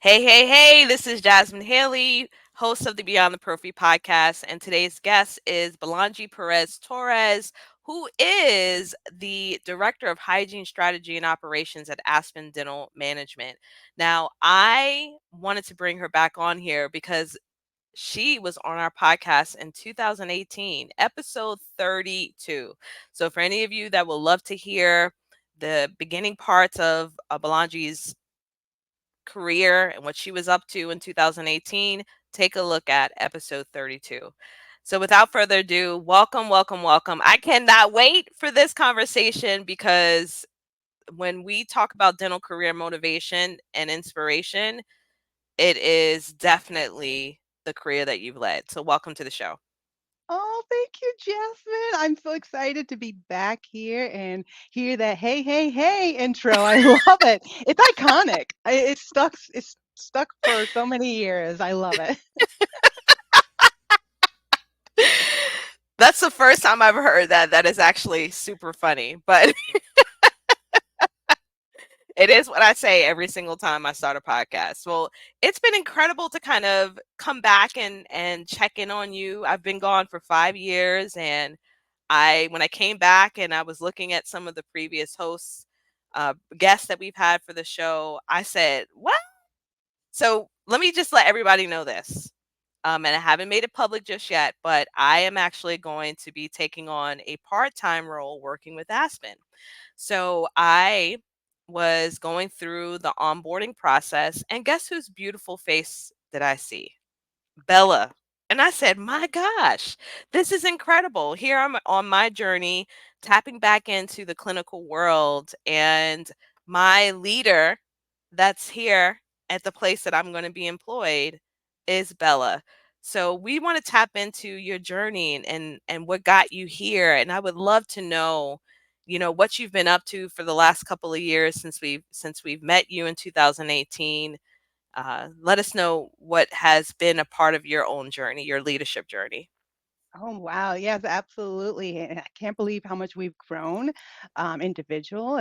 Hey, hey, hey, this is Jasmin Haley, host of the Beyond the Prophy Podcast, and today's guest is Belangie Perez-Torres, who is the Director of Hygiene Strategy and Operations at Aspen Dental Management. Now, I wanted to bring her back on here because she was on our podcast in 2018, episode 32. So, for any of you that would love to hear the beginning parts of Belangie's career and what she was up to in 2018, take a look at episode 32. So, without further ado, welcome, welcome, welcome. I cannot wait for this conversation because when we talk about dental career motivation and inspiration, it is definitely the career that you've led. So, welcome to the show. Oh, thank you, Jasmine. I'm so excited to be back here and hear that "Hey, hey, hey" intro. I love it. It's iconic. It's stuck for so many years. I love it. That's the first time I've heard that. That is actually super funny, but it is what I say every single time I start a podcast. Well, it's been incredible to kind of come back and check in on you. I've been gone for 5 years, and I when I came back and I was looking at some of the previous hosts, guests that we've had for the show, I said, "What?" So, let me just let everybody know this. And I haven't made it public just yet, but I am actually going to be taking on a part-time role working with Aspen. So I was going through the onboarding process, and guess whose beautiful face did I see? Bella. And I said, my gosh, this is incredible. Here I'm on my journey, tapping back into the clinical world, and my leader that's here at the place that I'm going to be employed is Bella. So we want to tap into your journey and what got you here. And I would love to know, what you've been up to for the last couple of years since we've met you in 2018. Let us know what has been a part of your own journey, your leadership journey. Oh, wow. Yes, absolutely. And I can't believe how much we've grown, as an individual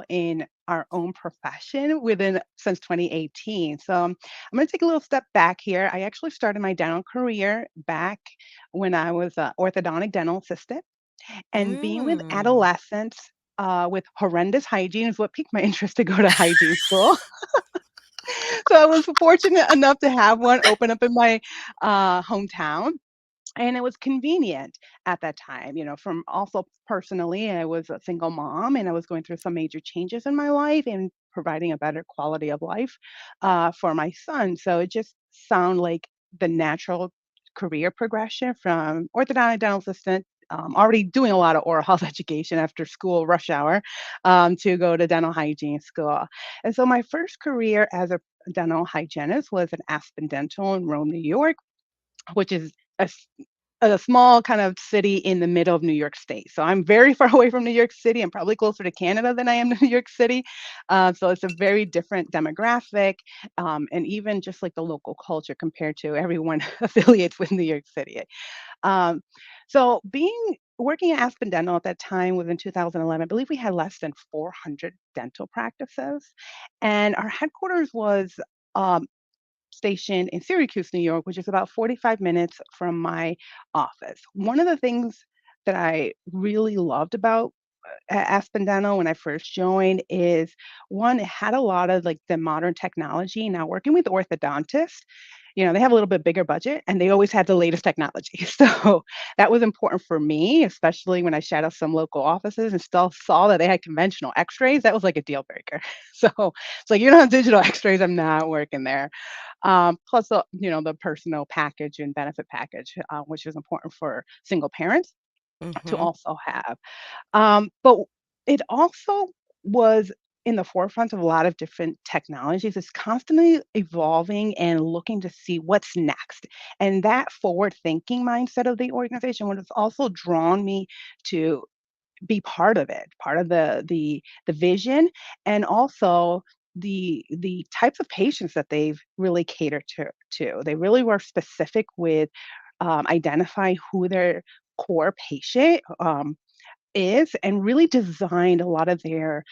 in our own profession within since 2018. So I'm going to take a little step back here. I actually started my dental career back when I was an orthodontic dental assistant, and being with Mm. adolescents with horrendous hygiene is what piqued my interest to go to hygiene school. So I was fortunate enough to have one open up in my hometown, and it was convenient at that time. From also personally, I was a single mom and I was going through some major changes in my life and providing a better quality of life for my son. So it just sounded like the natural career progression from orthodontic dental assistant, already doing a lot of oral health education after school rush hour, to go to dental hygiene school. And so my first career as a dental hygienist was at Aspen Dental in Rome, New York, which is a small kind of city in the middle of New York State. So I'm very far away from New York City. I'm probably closer to Canada than I am to New York City. So it's a very different demographic, and even just like the local culture compared to everyone affiliates with New York City. Um, so working at Aspen Dental at that time was in 2011. I believe we had less than 400 dental practices, and our headquarters was um, stationed in Syracuse, New York, which is about 45 minutes from my office. One of the things that I really loved about Aspen Dental when I first joined is one, it had a lot of like the modern technology. Now, working with orthodontists, they have a little bit bigger budget and they always had the latest technology. So that was important for me, especially when I shadowed some local offices and still saw that they had conventional x-rays. That was like a deal breaker. So it's like, you don't have digital x-rays, I'm not working there. Plus, the personal package and benefit package, which is important for single parents to Mhm. also have. But it also was in the forefront of a lot of different technologies. It's constantly evolving and looking to see what's next. And that forward thinking mindset of the organization what has also drawn me to be part of it, part of the vision, and also the types of patients that they've really catered to. They really were specific with identifying who their core patient is and really designed a lot of their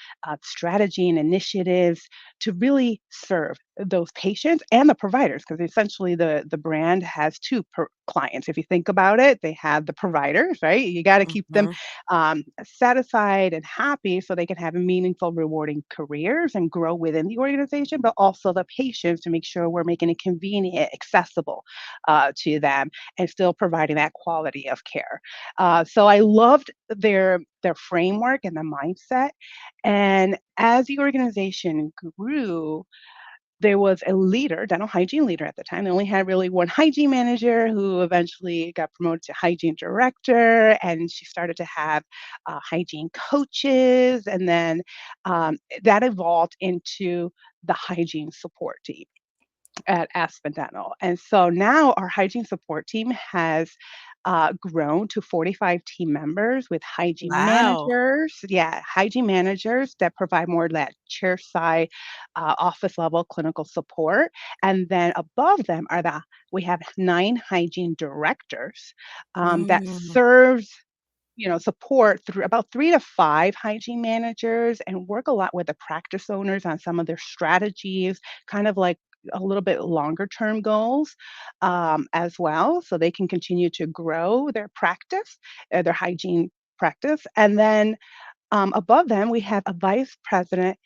strategy and initiatives to really serve. those patients and the providers, because essentially the brand has two clients. If you think about it, they have the providers, right? You got to keep them Mhm. satisfied and happy so they can have meaningful, rewarding careers and grow within the organization, but also the patients to make sure we're making it convenient, accessible to them, and still providing that quality of care. So I loved their framework and the mindset. And as the organization grew, there was a leader, dental hygiene leader at the time. They only had really one hygiene manager who eventually got promoted to hygiene director, and she started to have hygiene coaches, and then that evolved into the hygiene support team at Aspen Dental. And so now our hygiene support team has grown to 45 team members with hygiene Wow. managers. Yeah, hygiene managers that provide more of that chair side, office level clinical support. And then above them are we have 9 hygiene directors that Mm. serves support through about 3 to 5 hygiene managers and work a lot with the practice owners on some of their strategies, kind of like a little bit longer term goals as well, so they can continue to grow their practice, their hygiene practice. And then above them, we have a vice president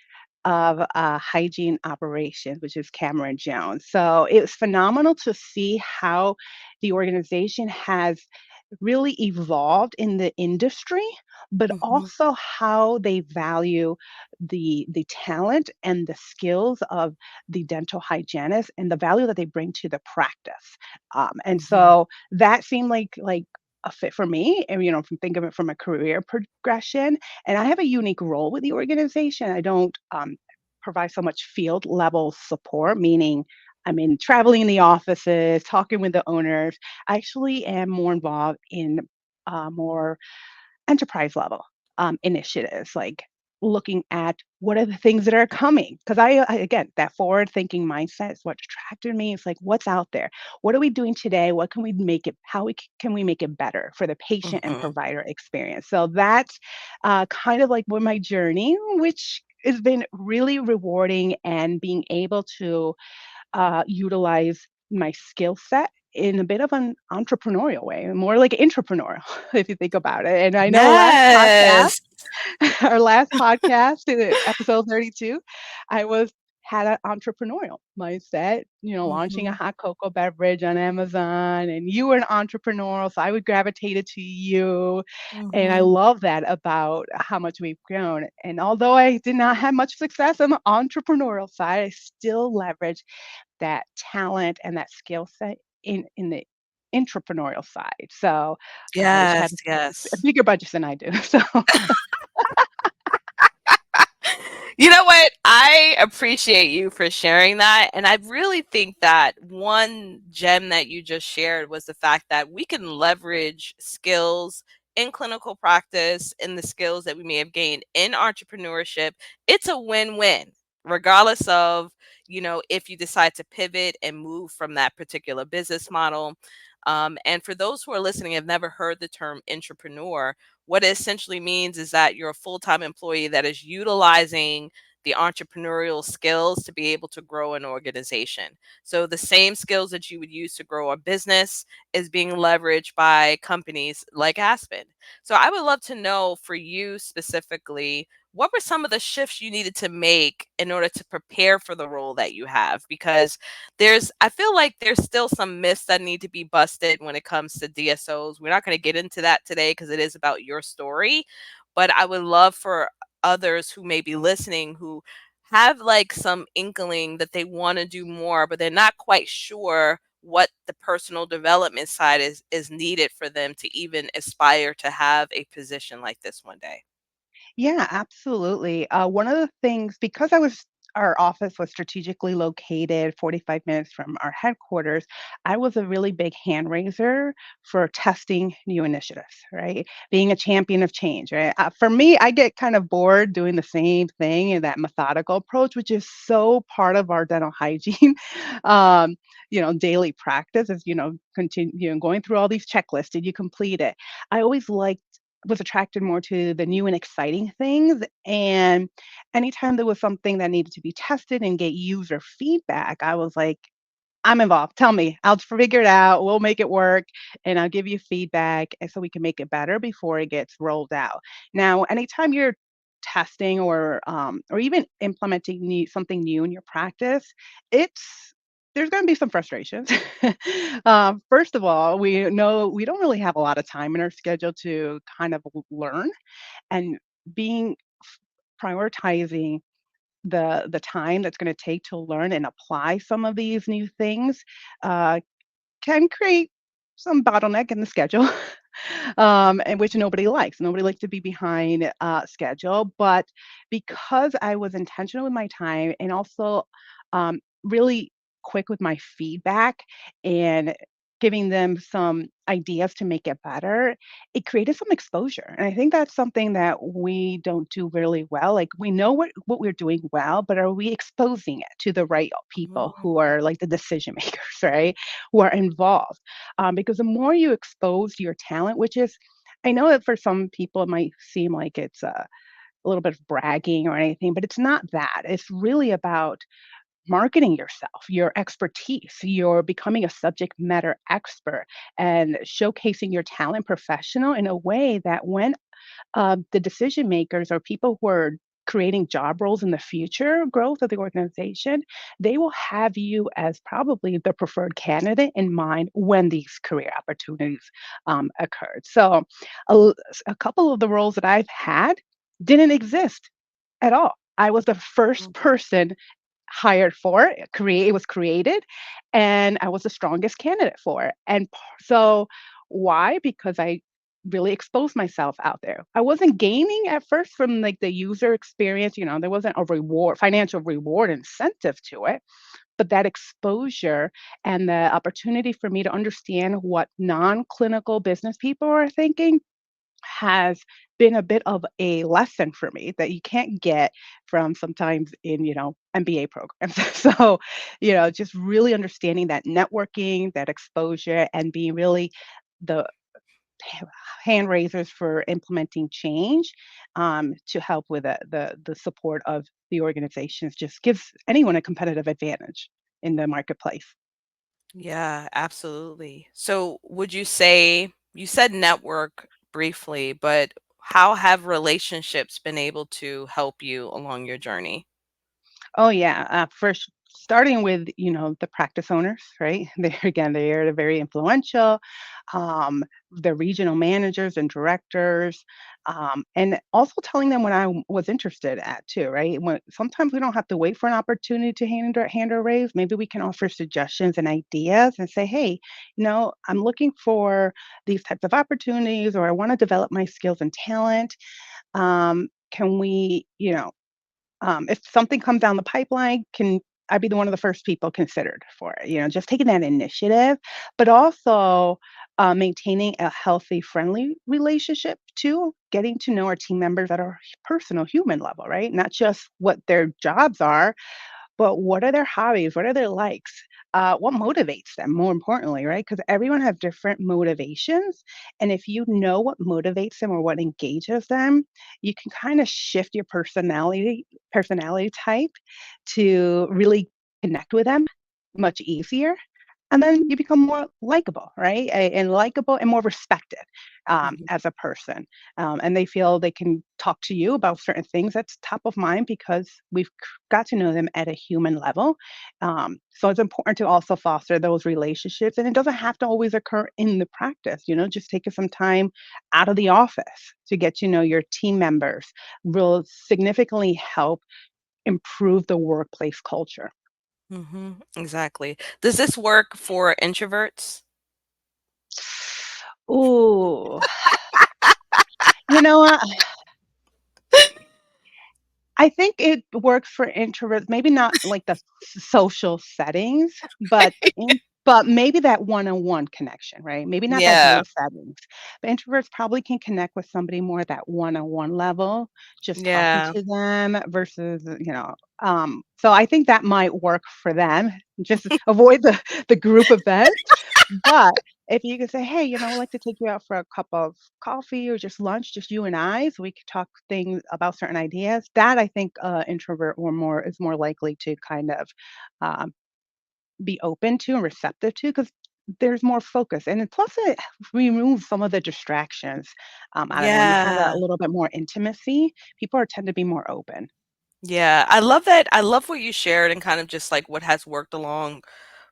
of hygiene operations, which is Cameron Jones. So it was phenomenal to see how the organization has really evolved in the industry, but Mhm. also how they value the talent and the skills of the dental hygienist and the value that they bring to the practice. And Mhm. so that seemed like a fit for me, and from think of it from a career progression. And I have a unique role with the organization. I don't provide so much field level support, meaning I'm in traveling in the offices, talking with the owners. I actually am more involved in more enterprise level initiatives, like looking at what are the things that are coming. Because again, that forward thinking mindset is what attracted me. It's like, what's out there? What are we doing today? What can we make it? Can we make it better for the patient and Mhm. provider experience? So that's kind of like what my journey, which has been really rewarding, and being able to utilize my skill set in a bit of an entrepreneurial way, more like entrepreneurial, if you think about it. And I know Yes. our last podcast, episode 32, I had an entrepreneurial mindset, launching a Mhm. hot cocoa beverage on Amazon, and you were an entrepreneur, so I would gravitate it to you. And I Mhm. love that about how much we've grown. And although I did not have much success on the entrepreneurial side, I still leverage that talent and that skill set in the entrepreneurial side. So, which Yes, had a yes. bigger budget than I do. So, You know what? I appreciate you for sharing that. And I really think that one gem that you just shared was the fact that we can leverage skills in clinical practice and the skills that we may have gained in entrepreneurship. It's a win win, regardless of, if you decide to pivot and move from that particular business model. And for those who are listening, have never heard the term entrepreneur, what it essentially means is that you're a full-time employee that is utilizing the entrepreneurial skills to be able to grow an organization. So the same skills that you would use to grow a business is being leveraged by companies like Aspen. So I would love to know, for you specifically, what were some of the shifts you needed to make in order to prepare for the role that you have? Because I feel like there's still some myths that need to be busted when it comes to DSOs. We're not going to get into that today because it is about your story, but I would love for others who may be listening who have like some inkling that they want to do more, but they're not quite sure what the personal development side is needed for them to even aspire to have a position like this one day. yeah, absolutely. One of the things, because our office was strategically located 45 minutes from our headquarters, I was a really big hand raiser for testing new initiatives, right? Being a champion of change, right? For me, I get kind of bored doing the same thing in that methodical approach, which is so part of our dental hygiene, um, daily practice is, continue, going through all these checklists. Did you complete it? I always liked was attracted more to the new and exciting things. And anytime there was something that needed to be tested and get user feedback, I was like, I'm involved. Tell me. I'll figure it out. We'll make it work, and I'll give you feedback, and so we can make it better before it gets rolled out. Now, anytime you're testing or even implementing something new in your practice, it's there's going to be some frustrations. First of all, we know we don't really have a lot of time in our schedule to kind of learn, and being prioritizing the time that's going to take to learn and apply some of these new things uh, can create some bottleneck in the schedule, and which nobody likes. Nobody likes to be behind schedule. But because I was intentional with my time and also really quick with my feedback and giving them some ideas to make it better, it created some exposure. And I think that's something that we don't do really well. Like we know what we're doing well, but are we exposing it to the right people who Mm. are like the decision makers, right? Who are involved. Because the more you expose your talent, which is, I know that for some people it might seem like it's a little bit of bragging or anything, but it's not that. It's really about marketing yourself, your expertise, you're becoming a subject matter expert and showcasing your talent professional in a way that when the decision makers or people who are creating job roles in the future growth of the organization, they will have you as probably the preferred candidate in mind when these career opportunities occurred. So, a, a couple of the roles that I've had didn't exist at all. I was the first person hired for it. It was created, and I was the strongest candidate for it. And so, why? Because I really exposed myself out there. I wasn't gaining at first from like the user experience. There wasn't a financial reward incentive to it, but that exposure and the opportunity for me to understand what non-clinical business people are thinking has been a bit of a lesson for me that you can't get from sometimes in, MBA programs. So, just really understanding that networking, that exposure, and being really the h- hand raisers for implementing change to help with the support of the organizations just gives anyone a competitive advantage in the marketplace. Yeah, absolutely. So, would you say you said network briefly, but how have relationships been able to help you along your journey? Oh yeah, first starting with the practice owners, right? They are very influential. The regional managers and directors, and also telling them when was interested at too, right? Sometimes we don't have to wait for an opportunity to hand or raise. Maybe we can offer suggestions and ideas and say, hey, I'm looking for these types of opportunities, or I want to develop my skills and talent. Can we, if something comes down the pipeline, can I be one of the first people considered for it? Just taking that initiative, but also maintaining a healthy, friendly relationship too, getting to know our team members at our personal human level, right? Not just what their jobs are, but what are their hobbies? What are their likes? What motivates them, more importantly, right? Because everyone has different motivations. And if you know what motivates them or what engages them, you can kind of shift your personality type to really connect with them much easier, and then you become more likable, right? And likable and more respected Mhm. as a person. And they feel they can talk to you about certain things that's top of mind because we've got to know them at a human level. So it's important to also foster those relationships. And it doesn't have to always occur in the practice, just taking some time out of the office to get to know your team members will significantly help improve the workplace culture. Exactly. Does this work for introverts? Ooh, you know what? I think it works for introverts, maybe not like the social settings, but maybe that one-on-one connection, right? Maybe not that Yeah, group settings. But introverts probably can connect with somebody more at that one-on-one level, just talking yeah. to them versus, so I think that might work for them. Just avoid the group event, but if you could say, "Hey, I'd like to take you out for a cup of coffee or just lunch, just you and I, so we could talk things about certain ideas." That I think introvert or more is more likely to kind of um, be open to and receptive to because there's more focus, and then plus it removes some of the distractions. I don't know when you have a Yeah. little bit more intimacy, people are tend to be more open. Yeah, I love that. I love what you shared and kind of just like what has worked along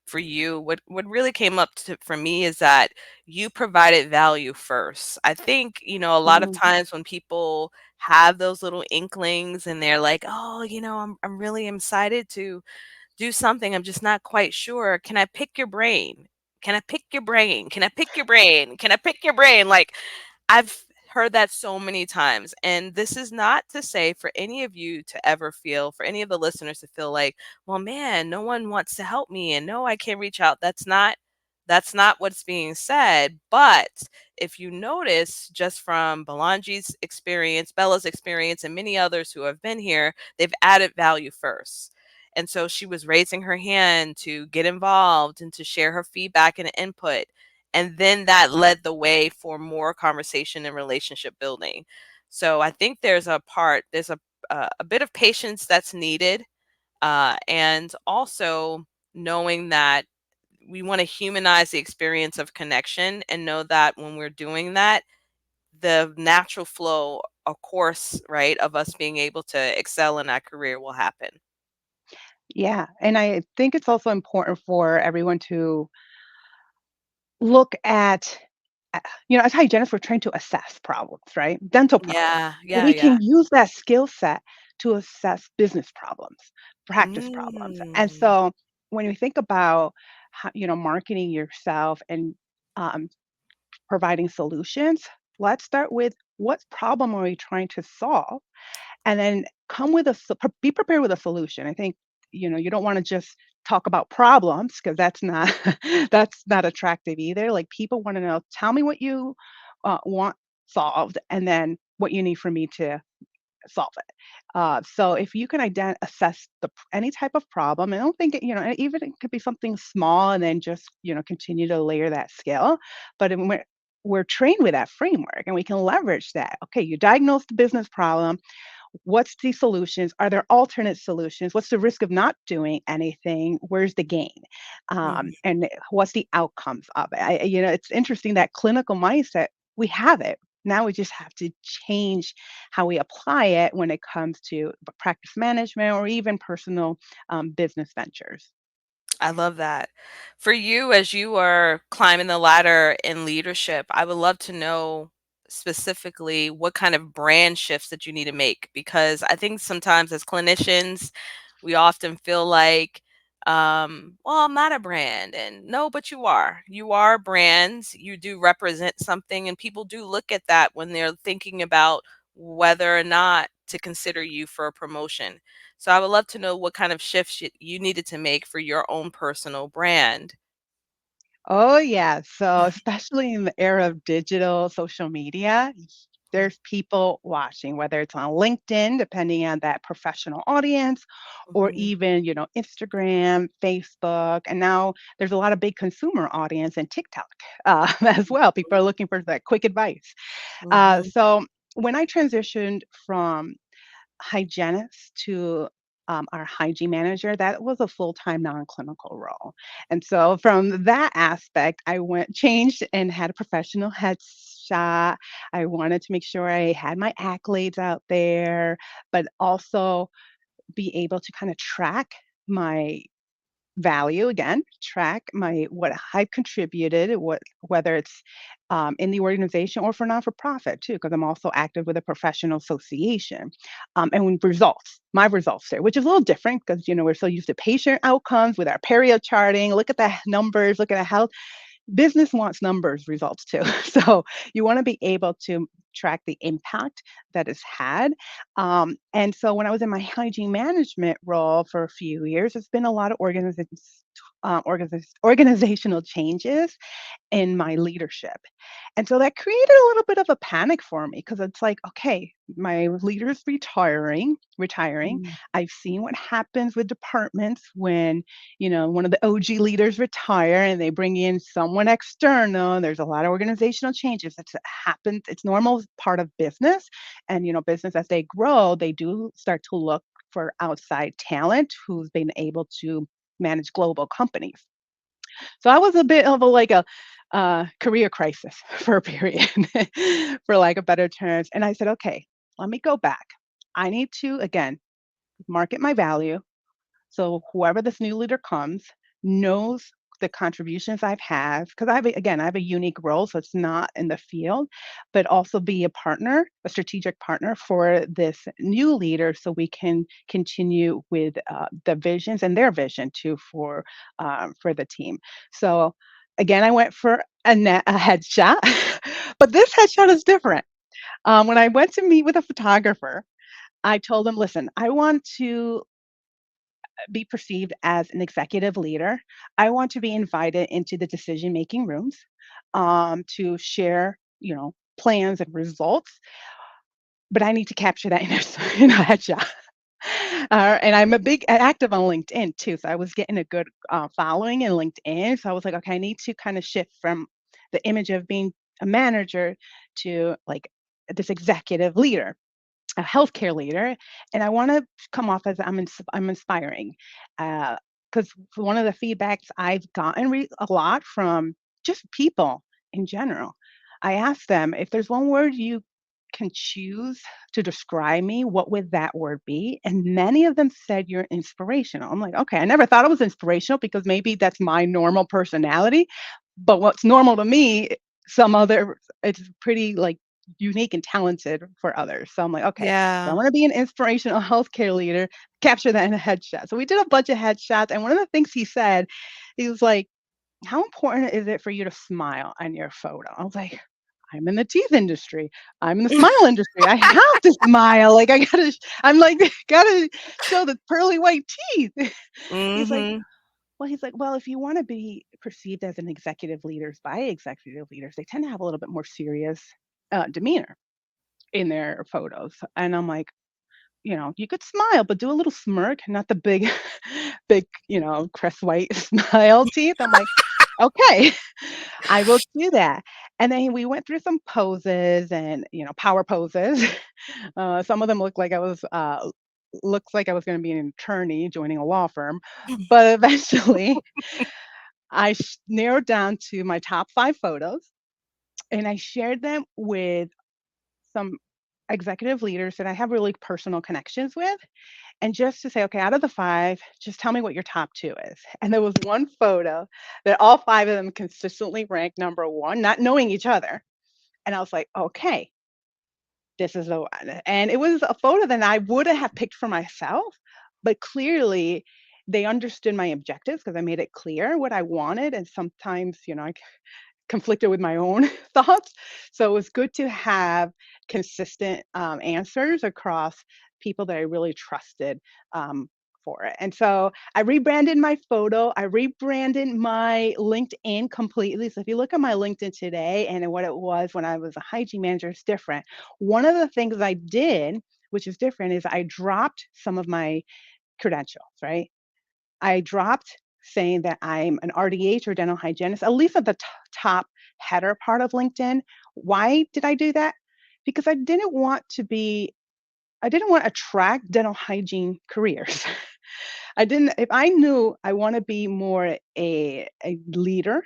for you. What really came up to for me is that you provided value first. I think, a lot of Mm. times when people have those little inklings and they're like, "Oh, I'm really excited to do something. I'm just not quite sure. Can I pick your brain? Can I pick your brain? Can I pick your brain? Can I pick your brain?" Like I've heard that so many times. And this is not to say for any of you to ever feel, for any of the listeners to feel like, well, man, no one wants to help me and no, I can't reach out. That's not what's being said. But if you notice just from Belangie's experience, Bella's experience, and many others who have been here, they've added value first. And so she was raising her hand to get involved and to share her feedback and input. And then that led the way for more conversation and relationship building. So I think there's a bit of patience that's needed, and also knowing that we want to humanize the experience of connection and know that when we're doing that, the natural flow, of course, right, of us being able to excel in our career will happen. Yeah, and I think it's also important for everyone to look at, as hygienists, we're trained to assess problems, right? Dental problems. Yeah, But yeah, we yeah. can use that skill set to assess business problems, practice problems. And Mm. so when you think about how, marketing yourself and um, providing solutions, let's start with what problem are we trying to solve? And then come with be prepared with a solution. I think, you don't want to just talk about problems because that's not that's not attractive either. Like people want to know, tell me what you want solved, and then what you need for me to solve it. So if you can assess any type of problem, I don't think even it could be something small, and then just continue to layer that skill. But we're trained with that framework, and we can leverage that. Okay, you diagnose the business problem. What's the solutions? Are there alternate solutions? What's the risk of not doing anything? Where's the gain? Mhm. And what's the outcomes of it? It's interesting that clinical mindset, we have it. Now we just have to change how we apply it when it comes to practice management or even personal business ventures. I love that. For you, as you are climbing the ladder in leadership, I would love to know specifically what kind of brand shifts that you need to make, because I think sometimes as clinicians, we often feel like, well, I'm not a brand. And no, but you are. You are brands. You do represent something, and people do look at that when they're thinking about whether or not to consider you for a promotion. So I would love to know what kind of shifts you needed to make for your own personal brand. Oh, yeah. So, especially in the era of digital social media, there's people watching, whether it's on LinkedIn, depending on that professional audience, or Mhm, even, Instagram, Facebook. And now there's a lot of big consumer audience in TikTok as well. People are looking for that quick advice. mhm. So, when I transitioned from hygienist to our hygiene manager, that was a full-time non-clinical role. And so from that aspect, I went changed and had a professional headshot. I wanted to make sure I had my accolades out there, but also be able to kind of track my value again, track my what I've contributed, whether it's in the organization or for non for profit too, because I'm also active with a professional association, and with results, my results there, which is a little different because we're so used to patient outcomes with our perio charting. Look at the numbers, look at the health. Business wants numbers results too. So you want to be able to track the impact that it's had. And so when I was in my hygiene management role for a few years, it's been a lot of organizational changes in my leadership. And so that created a little bit of a panic for me because it's like, okay, my leader's retiring. Mm. I've seen what happens with departments when, one of the OG leaders retire and they bring in someone external. There's a lot of organizational changes that happens. It's normal part of business. And, business as they grow, they do start to look for outside talent who's been able to manage global companies. So I was a bit of a career crisis for a period, for lack of better terms. And I said, okay, let me go back. I need to, again, market my value. So whoever this new leader comes knows the contributions I've had, because I have a unique role, so it's not in the field, but also be a partner, a strategic partner for this new leader, so we can continue with the visions and their vision too for the team. So again, I went for a headshot, but this headshot is different. When I went to meet with a photographer, I told him, listen, I want to be perceived as an executive leader. I want to be invited into the decision making rooms to share, plans and results, but I need to capture that in in a headshot. And I'm a big active on LinkedIn too, so I was getting a good following in LinkedIn. So I was like, okay, I need to kind of shift from the image of being a manager to like this executive leader, a healthcare leader, and I want to come off as I'm inspiring, because one of the feedbacks I've gotten a lot from just people in general, I asked them if there's one word you can choose to describe me, what would that word be? And many of them said you're inspirational. I'm like, okay, I never thought I was inspirational because maybe that's my normal personality, but what's normal to me, some other it's pretty like unique and talented for others. So I'm like, okay, so I Yeah. want to be an inspirational healthcare leader, capture that in a headshot. So we did a bunch of headshots. And one of the things he said, he was like, how important is it for you to smile on your photo? I was like, I'm in the teeth industry. I'm in the smile industry. I have to smile. Like I'm like, gotta show the pearly white teeth. He's like, Mhm. well, if you want to be perceived as an executive leaders by executive leaders, they tend to have a little bit more serious demeanor in their photos. And I'm like, you could smile, but do a little smirk, not the big, big, crest white smile teeth. I'm like, okay, I will do that. And then we went through some poses and, power poses. Some of them looks like I was going to be an attorney joining a law firm, but eventually narrowed down to my top 5 photos, and I shared them with some executive leaders that I have really personal connections with. And just to say, okay, out of the 5, just tell me what your top 2 is. And there was one photo that all 5 of them consistently ranked number 1, not knowing each other. And I was like, okay, this is the one. And it was a photo that I would have picked for myself, but clearly they understood my objectives because I made it clear what I wanted. And sometimes, I conflicted with my own thoughts. So it was good to have consistent answers across people that I really trusted for it. And so I rebranded my photo. I rebranded my LinkedIn completely. So if you look at my LinkedIn today and what it was when I was a hygiene manager, it's different. One of the things I did, which is different, is I dropped some of my credentials, right? I dropped saying that I'm an RDH or dental hygienist, at least at the top header part of LinkedIn. Why did I do that? Because I didn't want to attract dental hygiene careers. If I knew I want to be more a leader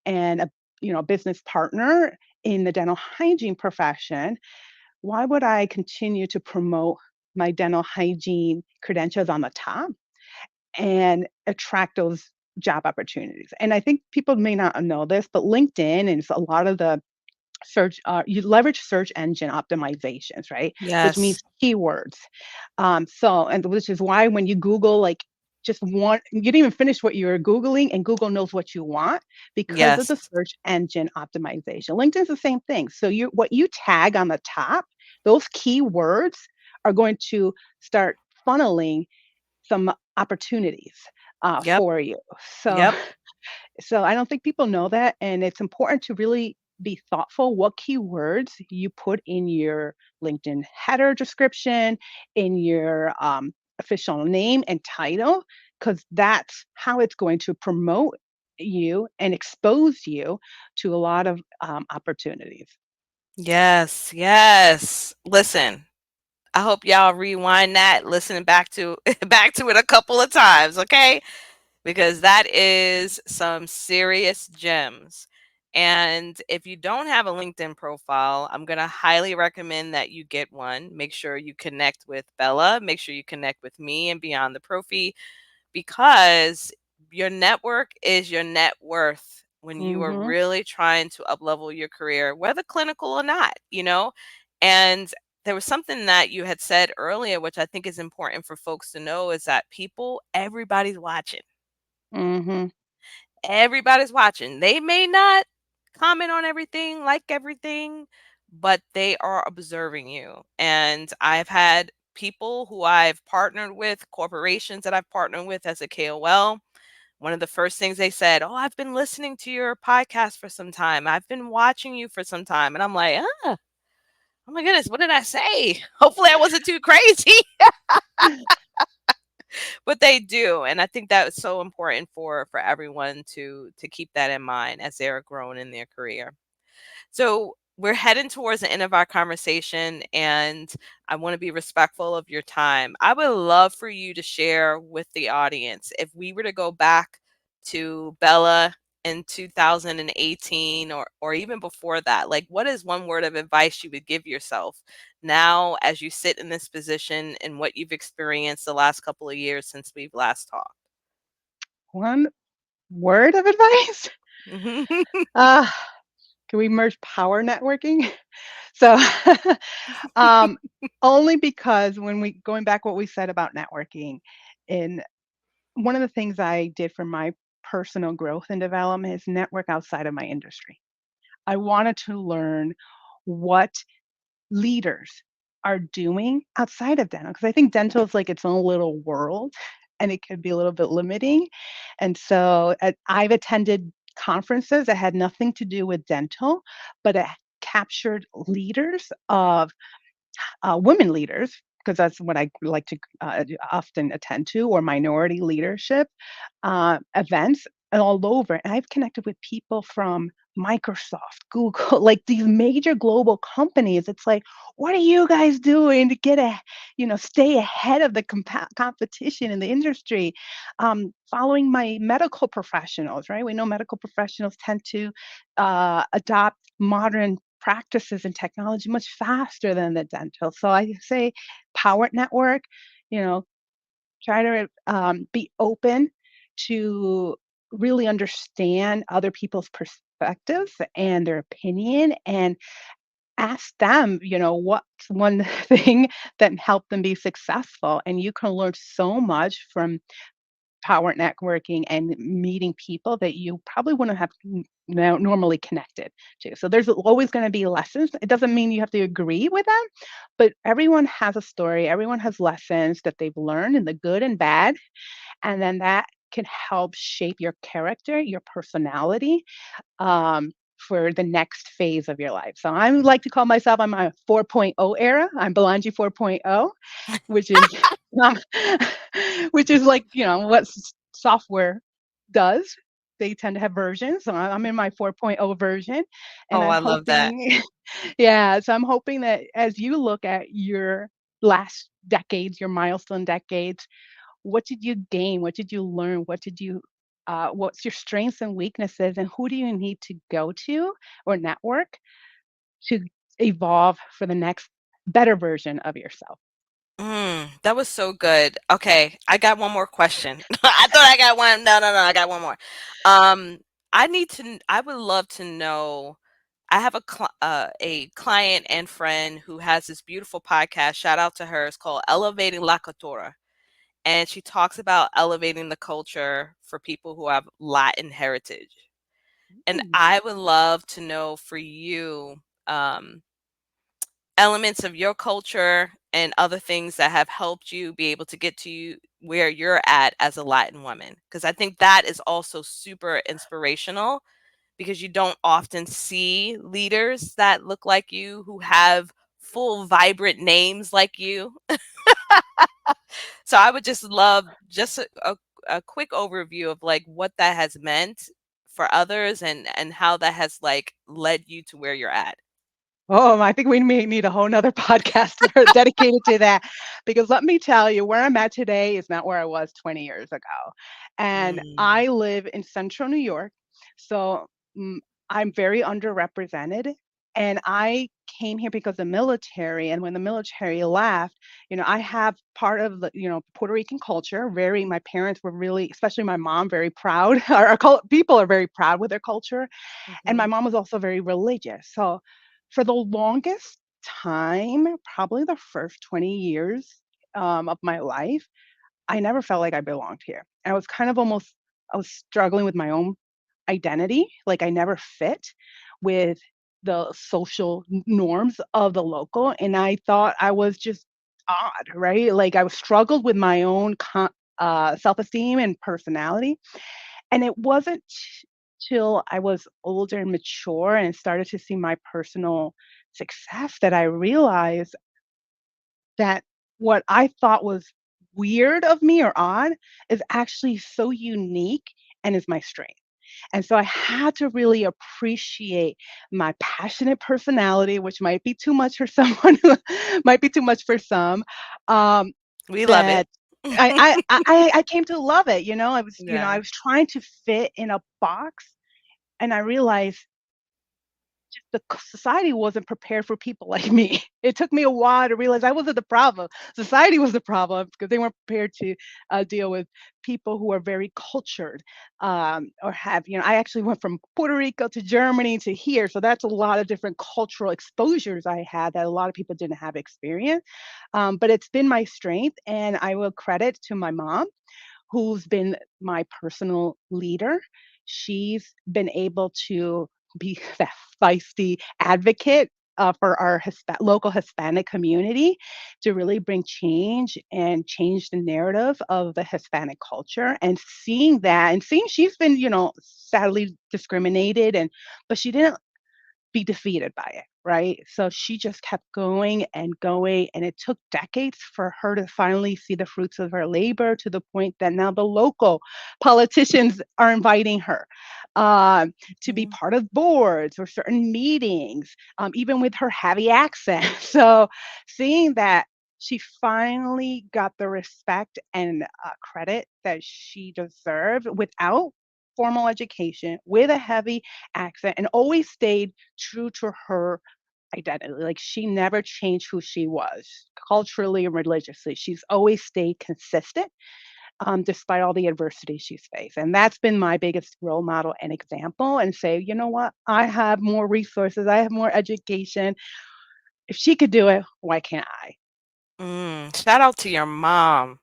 and a business partner in the dental hygiene profession, why would I continue to promote my dental hygiene credentials on the top and attract those job opportunities? And I think people may not know this, but LinkedIn and a lot of the you leverage search engine optimizations, right? Which means Yes. keywords. And which is why when you Google, like, you didn't even finish what you were Googling, and Google knows what you want because of Yes. the search engine optimization. LinkedIn's the same thing. So what you tag on the top, those keywords are going to start funneling some opportunities Yep. for you. So Yep. so I don't think people know that, and it's important to really be thoughtful what keywords you put in your LinkedIn header description, in your official name and title, because that's how it's going to promote you and expose you to a lot of opportunities. Yes. Yes. Listen, I hope y'all rewind that, listen back to back to it a couple of times, okay? Because that is some serious gems. And if you don't have a LinkedIn profile, I'm going to highly recommend that you get one. Make sure you connect with Bella, make sure you connect with me and Beyond the Prophy, because your network is your net worth when you are Hmm. really trying to uplevel your career, whether clinical or not, you know? And there was something that you had said earlier, which I think is important for folks to know, is that people, everybody's watching. Hmm. Everybody's watching. They may not comment on everything, like everything, but they are observing you. And I've had people who I've partnered with, corporations that I've partnered with as a KOL. One of the first things they said, "Oh, I've been listening to your podcast for some time. I've been watching you for some time." And I'm like, "Ah, oh my goodness, what did I say? Hopefully I wasn't too crazy." But they do, and I think that is so important for everyone to keep that in mind as they're growing in their career. So we're heading towards the end of our conversation, and I want to be respectful of your time. I would love for you to share with the audience, if we were to go back to Bella in 2018, or even before that, like, what is one word of advice you would give yourself now as you sit in this position and what you've experienced the last couple of years since we've last talked? One word of advice? Uh, can we merge power networking? So, um, only because when we going back what we said about networking, and one of the things I did for my personal growth and development is network outside of my industry. I wanted to learn what leaders are doing outside of dental, because I think dental is like its own little world and it could be a little bit limiting. And so I've attended conferences that had nothing to do with dental, but it captured leaders of women leaders, because that's what I like to often attend to, or minority leadership events all over. And I've connected with people from Microsoft, Google, like these major global companies. It's like, what are you guys doing to get stay ahead of the competition in the industry? Following my medical professionals, right? We know medical professionals tend to adopt modern practices and technology much faster than the dental. So I say power network, you know, try to be open to really understand other people's perspectives and their opinion, and ask them, what's one thing that helped them be successful. And you can learn so much from power networking and meeting people that you probably wouldn't have now normally connected to. So there's always going to be lessons. It doesn't mean you have to agree with them, but everyone has a story. Everyone has lessons that they've learned in the good and bad, and then that can help shape your character, your personality, for the next phase of your life. So I like to call myself, I'm a 4.0 era. I'm Belangie 4.0, which is um, which is like, what software does. They tend to have versions. So I'm in my 4.0 version, and Oh, I'm I love that. hoping, yeah. So I'm hoping that as you look at your last decades, your milestone decades, what did you gain? What did you learn? What's your strengths and weaknesses, and who do you need to go to or network to evolve for the next better version of yourself? That was so good. Okay, I got one more question. I thought I got one. No, no, no, I got one more. Um, I would love to know. I have a client and friend who has this beautiful podcast. Shout out to her. It's called Elevating La Cultura, and she talks about elevating the culture for people who have Latin heritage. And Mm. I would love to know for you, um, elements of your culture and other things that have helped you be able to get to where you're at as a Latin woman? Because I think that is also super inspirational because you don't often see leaders that look like you who have full, vibrant names like you. So I would just love just a quick overview of like what that has meant for others and how that has like led you to where you're at. Oh, I think we may need a whole nother podcast dedicated to that because let me tell you, where I'm at today is not where I was 20 years ago. And Mm. I live in central New York. So mm, I'm very underrepresented. And I came here because of the military. And when the military left, I have part of the, Puerto Rican culture. My parents were really, especially my mom, very proud. People are very proud with their culture, and my Mhm. mom was also very religious. So for the longest time, probably the first 20 years of my life, I never felt like I belonged here. And I was kind of almost, I was struggling with my own identity. Like I never fit with the social norms of the local. And I thought I was just odd, right? Like I was struggled with my own self-esteem and personality. And it wasn't till I was older and mature and started to see my personal success that I realized that what I thought was weird of me or odd is actually so unique and is my strength. And so I had to really appreciate my passionate personality, which might be too much for someone who might be too much for some. Um, We love it. that I came to love it. I Yeah. was trying to fit in a box, and I realized just society wasn't prepared for people like me. It took me a while to realize I wasn't the problem. Society was the problem because they weren't prepared to deal with people who are very cultured, or have, I actually went from Puerto Rico to Germany to here. So that's a lot of different cultural exposures I had that a lot of people didn't have experience. But it's been my strength, and I will credit to my mom, who's been my personal leader. She's been able to be that feisty advocate for our local Hispanic community to really bring change and change the narrative of the Hispanic culture. And seeing that and seeing she's been, sadly discriminated, but she didn't be defeated by it, right? So she just kept going and going, and it took decades for her to finally see the fruits of her labor to the point that now the local politicians are inviting her to be Mhm. part of boards or certain meetings, even with her heavy accent. So seeing that she finally got the respect and credit that she deserved without formal education, with a heavy accent, and always stayed true to her identity. Like she never changed who she was culturally and religiously. She's always stayed consistent, despite all the adversity she's faced. And that's been my biggest role model and example. And say, you know what? I have more resources, I have more education. If she could do it, why can't I? Shout out to your mom.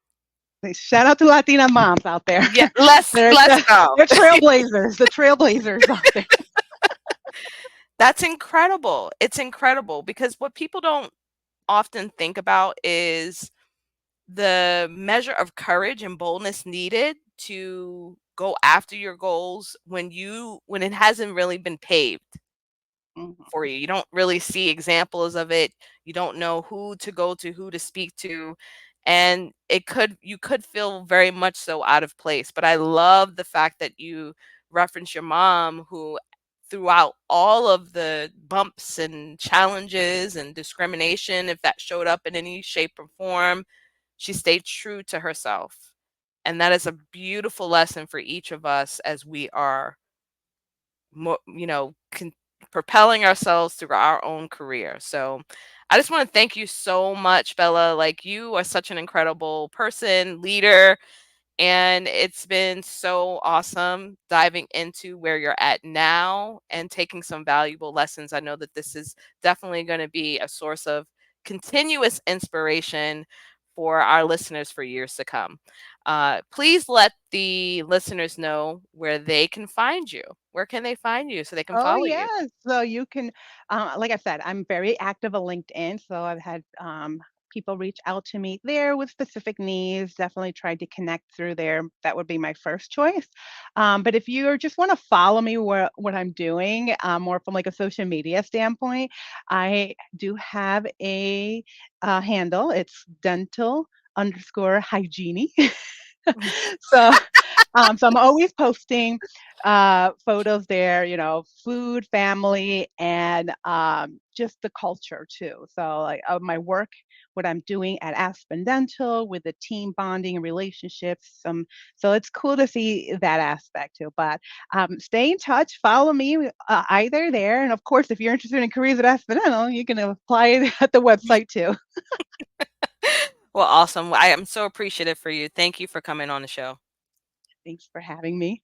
Like, shout out to Latina moms out there. Yeah, let's they're, let's they're, go. they're trailblazers, the trailblazers out there. That's incredible. It's incredible because what people don't often think about is the measure of courage and boldness needed to go after your goals when it hasn't really been paved Mhm. for you. You don't really see examples of it. You don't know who to go to, who to speak to, and you could feel very much so out of place. But I love the fact that you reference your mom who throughout all of the bumps and challenges and discrimination, if that showed up in any shape or form, she stayed true to herself. And that is a beautiful lesson for each of us as we are propelling ourselves through our own career. So I just want to thank you so much, Bella. Like, you are such an incredible person, leader, and it's been so awesome diving into where you're at now and taking some valuable lessons. I know that this is definitely going to be a source of continuous inspiration for our listeners for years to come. Please let the listeners know where they can find you. Where can they find you so they can Oh, follow you? yes. So you can, like I said, I'm very active on LinkedIn. So I've had people reach out to me there with specific needs. Definitely tried to connect through there. That would be my first choice. But if you just want to follow me, what I'm doing, more from like a social media standpoint, I do have a handle. It's dental underscore hygiene. So, so I'm always posting photos there, food, family, and just the culture too. So, like of my work, what I'm doing at Aspen Dental with the team bonding and relationships. So it's cool to see that aspect too. But stay in touch, follow me either there, and of course, if you're interested in careers at Aspen Dental, you can apply it at the website too. Well, awesome. I am so appreciative for you. Thank you for coming on the show. Thanks for having me.